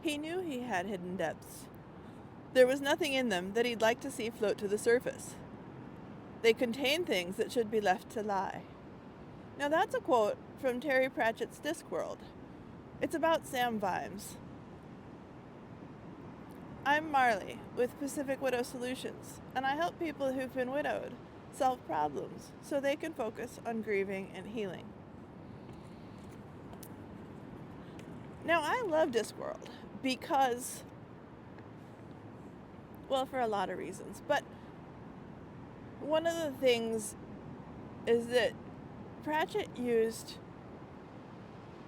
He knew he had hidden depths. There was nothing in them that he'd like to see float to the surface. They contain things that should be left to lie. Now that's a quote from Terry Pratchett's Discworld. It's about Sam Vimes. I'm Marley with Pacific Widow Solutions, and I help people who've been widowed solve problems so they can focus on grieving and healing. Now I love Discworld because, well, for a lot of reasons, but one of the things is that Pratchett used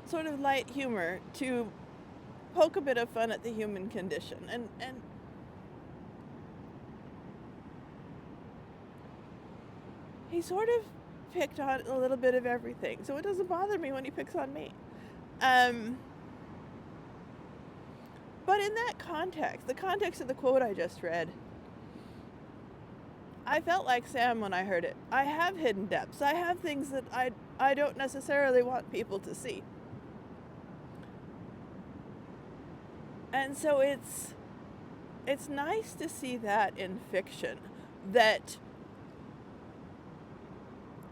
sort of light humor to poke a bit of fun at the human condition. And he sort of picked on a little bit of everything, so it doesn't bother me when he picks on me. But in that context, the context of the quote I just read, I felt like Sam when I heard it. I have hidden depths. I have things that I don't necessarily want people to see. And so it's nice to see that in fiction, that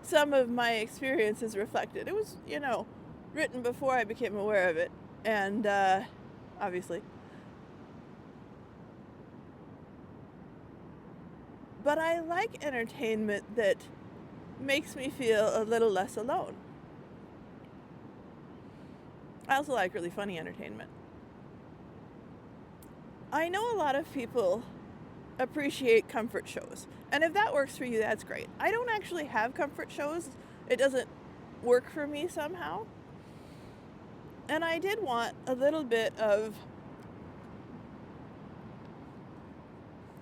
some of my experience is reflected. It was, written before I became aware of it, and obviously. But I like entertainment that makes me feel a little less alone. I also like really funny entertainment. I know a lot of people appreciate comfort shows, and if that works for you, that's great. I don't actually have comfort shows. It doesn't work for me somehow. And I did want a little bit of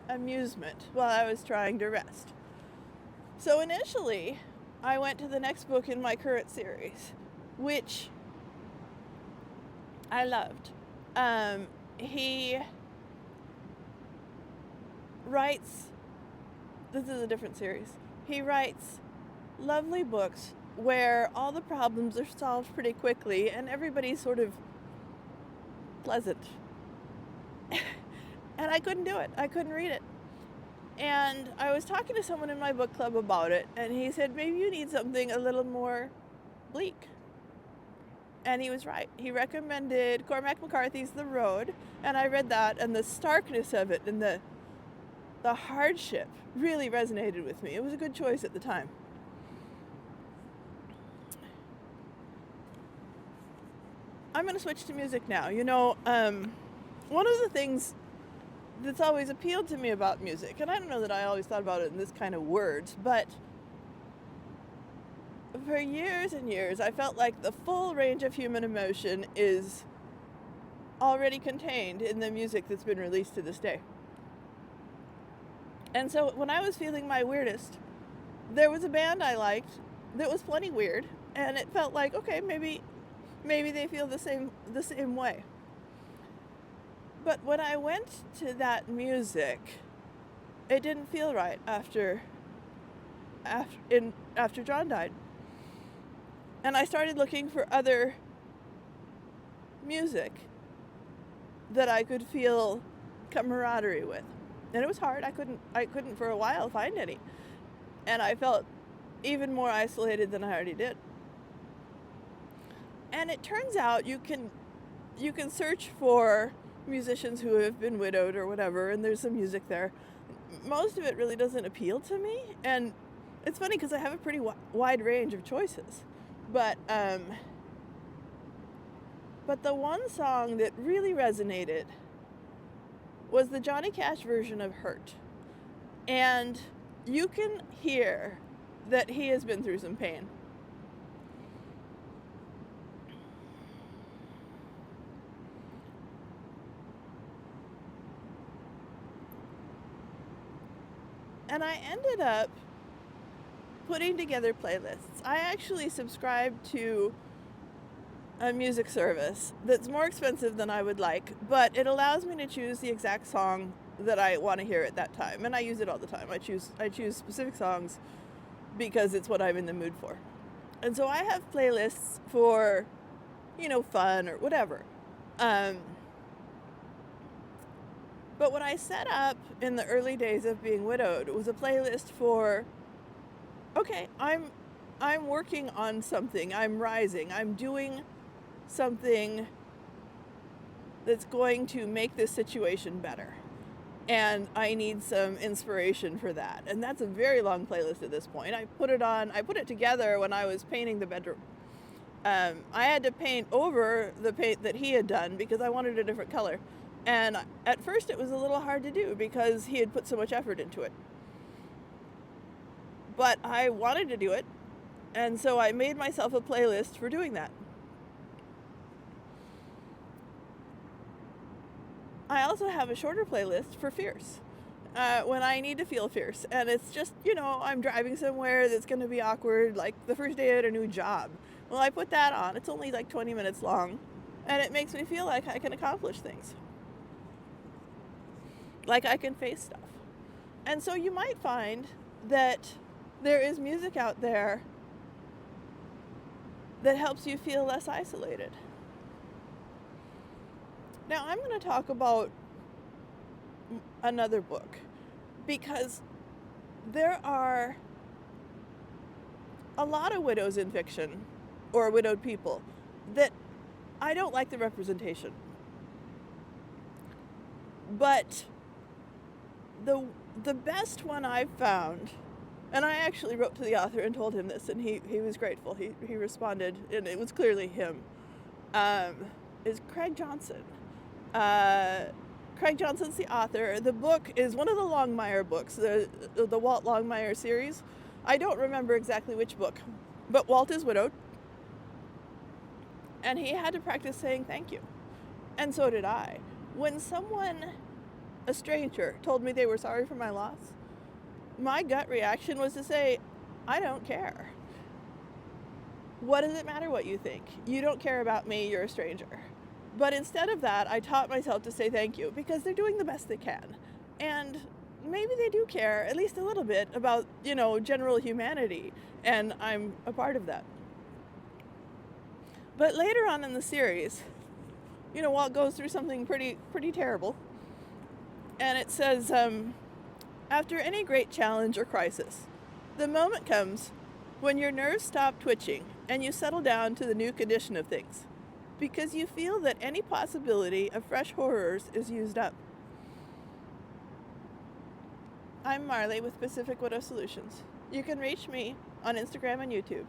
amusement while I was trying to rest. So initially, I went to the next book in my current series, which I loved. He writes, this is a different series, he writes lovely books where all the problems are solved pretty quickly and everybody's sort of pleasant. And I couldn't do it. I couldn't read it. And I was talking to someone in my book club about it, and he said, maybe you need something a little more bleak. And he was right. He recommended Cormac McCarthy's The Road, and I read that, and the starkness of it and the hardship really resonated with me. It was a good choice at the time. I'm going to switch to music now. One of the things that's always appealed to me about music, and I don't know that I always thought about it in this kind of words, but for years and years I felt like the full range of human emotion is already contained in the music that's been released to this day. And so when I was feeling my weirdest, there was a band I liked that was plenty weird, and it felt like, okay, maybe they feel the same way. But when I went to that music, it didn't feel right after John died. And I started looking for other music that I could feel camaraderie with. And it was hard. I couldn't for a while find any. And I felt even more isolated than I already did. And it turns out you can search for musicians who have been widowed or whatever, and there's some music there. Most of it really doesn't appeal to me, and it's funny because I have a pretty wide range of choices. But the one song that really resonated was the Johnny Cash version of Hurt. And you can hear that he has been through some pain. And I ended up putting together playlists. I actually subscribe to a music service that's more expensive than I would like, but it allows me to choose the exact song that I want to hear at that time, and I use it all the time. I choose specific songs because it's what I'm in the mood for. And so I have playlists for, fun or whatever. But what I set up in the early days of being widowed was a playlist for, okay, I'm working on something, I'm rising, I'm doing something that's going to make this situation better. And I need some inspiration for that. And that's a very long playlist at this point. I put it together when I was painting the bedroom. I had to paint over the paint that he had done because I wanted a different color. And at first it was a little hard to do because he had put so much effort into it. But I wanted to do it, and so I made myself a playlist for doing that. I also have a shorter playlist for fierce. When I need to feel fierce. And it's just, I'm driving somewhere that's going to be awkward, like the first day at a new job. Well, I put that on. It's only like 20 minutes long. And it makes me feel like I can accomplish things. Like I can face stuff. And so you might find that there is music out there that helps you feel less isolated. Now, I'm going to talk about another book because there are a lot of widows in fiction or widowed people that I don't like the representation. But the best one I've found, and I actually wrote to the author and told him this, and he was grateful. He responded, and it was clearly him, is Craig Johnson. Craig Johnson's the author. The book is one of the Longmire books, the Walt Longmire series. I don't remember exactly which book, but Walt is widowed, and he had to practice saying thank you. And so did I. When someone, a stranger, told me they were sorry for my loss, my gut reaction was to say, I don't care. What does it matter what you think? You don't care about me, you're a stranger. But instead of that, I taught myself to say thank you because they're doing the best they can. And maybe they do care, at least a little bit, about, general humanity. And I'm a part of that. But later on in the series, Walt goes through something pretty terrible. And it says, after any great challenge or crisis, the moment comes when your nerves stop twitching and you settle down to the new condition of things, because you feel that any possibility of fresh horrors is used up. I'm Marley with Pacific Widow Solutions. You can reach me on Instagram and YouTube,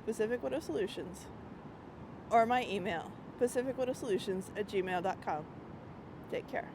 Pacific Widow Solutions, or my email, pacificwidowsolutions@gmail.com. Take care.